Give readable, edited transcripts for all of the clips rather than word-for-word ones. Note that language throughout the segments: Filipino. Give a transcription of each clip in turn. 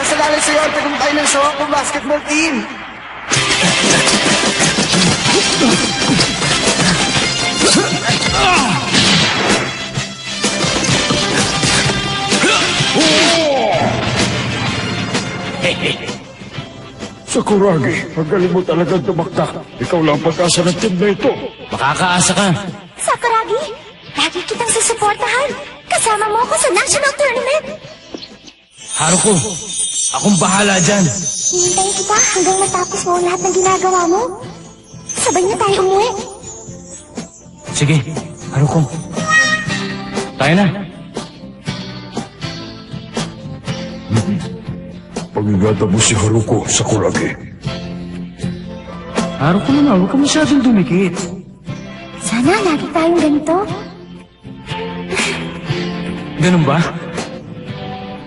Nagsalalay sa'yo ang tagumpay ng Shoko basketball team. Sakuragi, magaling mo talagang tumakta. Ikaw lang pag-asa ng team na ito. Makakaasa ka. Sakuragi, lagi kitang susuportahan. Kasama mo ako sa national tournament. Haruko, akong bahala dyan. Hihintayin kita hanggang matapos mo ang lahat ng ginagawa mo. Sabay na tayo umuwi. Sige, Haruko. Tayo na. Pag-ingatan mo si Haruko, Sakuragi. Haruko naman, huwag ka masyadong dumikit. Sana lagi tayong ganito. Ganun ba?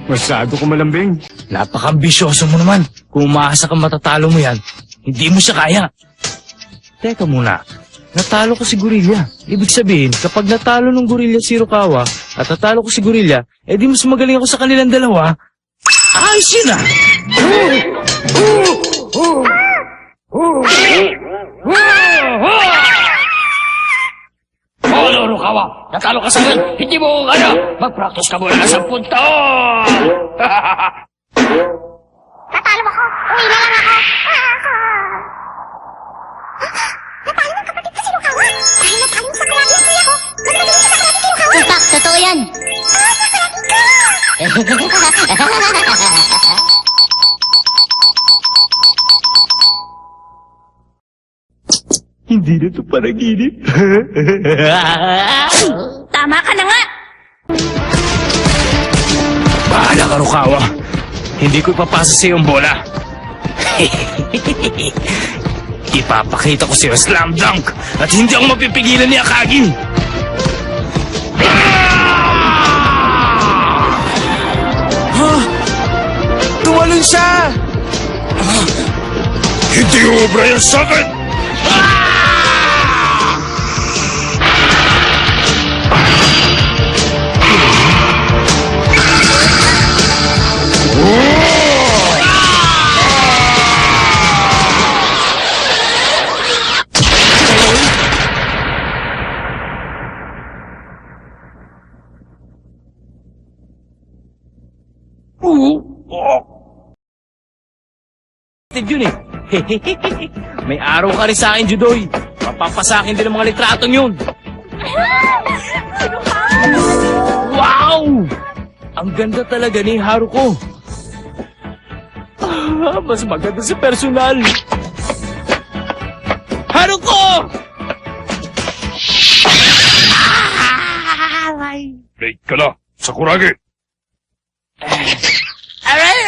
Masyado ko malambing. Napaka-ambisyoso mo naman. Kung umaasa kang matatalo mo yan, hindi mo siya kaya. Teka muna, natalo ko si Gorilla. Ibig sabihin, kapag natalo ng Gorilla si Hirokawa at natalo ko si Gorilla, di mas magaling ako sa kanilang dalawa. Ayos yun ah! Oh, Hirokawa, natalo ka sa akin. Hindi mo ko kaya. Mag-practice ka muna ng 10 taon. Natalo ako. Uwi na lang ako. Natalo ng kapatid ko si Hirokawa. Dahil natalo sa Sakuragi ang kuya ko. Mas magaling sa Sakuragi si Hirokawa. Tumpak, totoo yan. Sakuragi ka! Hindi na ito panaginip. Tama ka na nga. Bahala ka, Hirokawa. Hindi ko ipapasa sa iyong bola. Ipapakita ko sa iyo slam dunk at hindi ako mapipigilan ni Akagi. Tumalon siya! Hindi obra yan sa akin! Yun eh. May araw ka rin sa akin, Judoy. Mapapasakin din ang mga litratong yun. Wow! Ang ganda talaga ni Haruko. Mas maganda sa personal. Haruko! Late ka na, Sakuragi. Aray!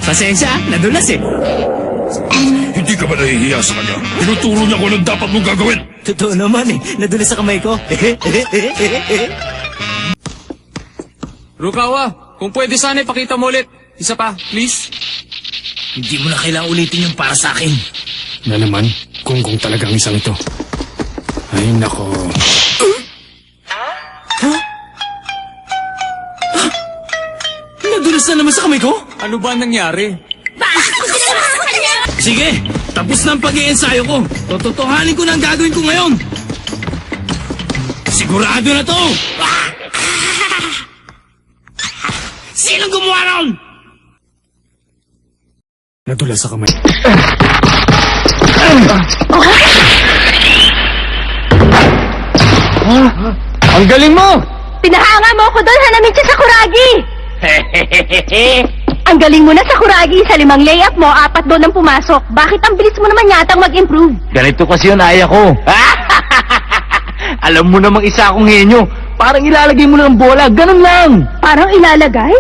Pasensya, nadulas eh. Hindi ka ba nahihiya sa kanya? Tinuturo niya kung anong dapat mong gagawin. Totoo naman eh, nadulas sa kamay ko. Rukawa, kung pwede sana ipakita mo ulit. Isa pa, please. Hindi mo na kailangang ulitin yung para sa akin. Na naman, kung talagang isang ito. Ay, nako. Nadulas na naman sa kamay ko? Ano ba nangyari? Sige, tapos na ang pag-iensayo ko. Tototohanin ko na ang gagawin ko ngayon. Sigurado na to! Sinong gumawa ron? Nadulas sa kamay. Ang galing mo! Pinahanga mo ako doon, Hanamichi Sakuragi! Ang galing mo na, Sakuragi. Sa 5 layup mo, 4 doon ang pumasok. Bakit ang bilis mo naman yatang mag-improve? Ganito kasi yun, aya ko. Alam mo namang isa akong henyo. Parang ilalagay mo lang ang bola, ganun lang. Parang ilalagay?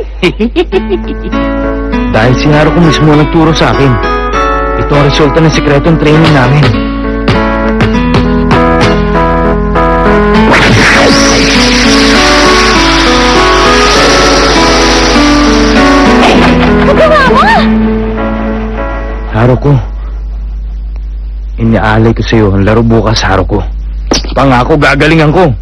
Dahil si Haruko mismo nagturo sa akin. Ito ang resulta ng sikretong training namin. Magawa mo! Haruko, iniaalay ko sa'yo ang laro bukas, Haruko. Pangako, gagalingan ko.